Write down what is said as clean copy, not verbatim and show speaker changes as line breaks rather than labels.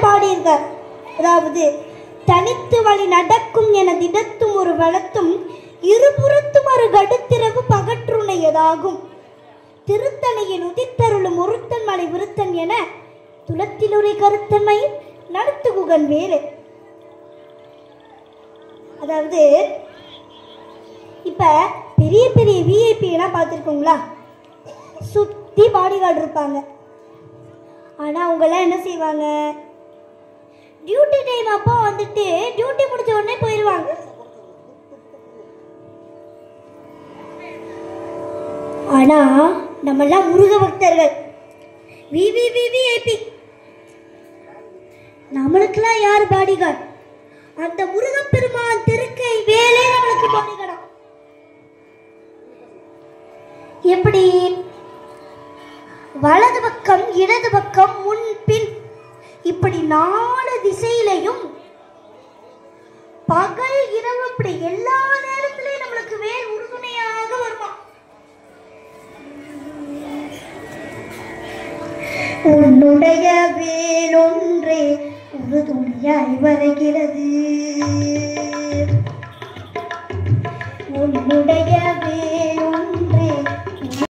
பாடியிருக்கார். அதாவது தனித்து வழி நடக்கும் என திடத்தும் ஒரு வளத்தும் இருபுறத்தும் ஒரு கடுத்திரவு பகற்றுணையதாகும். திருத்தணையில் உதித்தருளும் ஒருத்தன் மலை விருத்தன் என துளத்திலுரை கருத்தன்மை நடத்துகுகன் வேறு. அதாவது இப்ப பெரிய பெரிய விஐபி எல்லாம் பார்த்துருக்கோங்களா, சுத்தி பாடி கார்டு இருப்பாங்க. ஆனா அவங்க எல்லாம் என்ன செய்வாங்க, டியூட்டி டைம் அப்போ வந்துட்டு டியூட்டி முடிச்ச உடனே போயிடுவாங்க. ஆனா நம்ம எல்லாம் முருக பக்தர்கள், விவிவிவிஐபி, நம்மளுக்கெல்லாம் யார் பாடிகார்டு? அந்த முருகப்பெருமான் திருக்கை வேலே நம்மளுக்கு பாடிகார்டு. எப்படி? வலது பக்கம் இடது பக்கம் முன் பின் இப்படி 4 திசையிலையும் பகல் இரவு இப்படி எல்லா நேரத்திலையும் நம்மளுக்கு வேல் உறுதுணையாக வருமா. உன்னுடைய வேலொன்றே உறுதுணையாய் வருகிறது.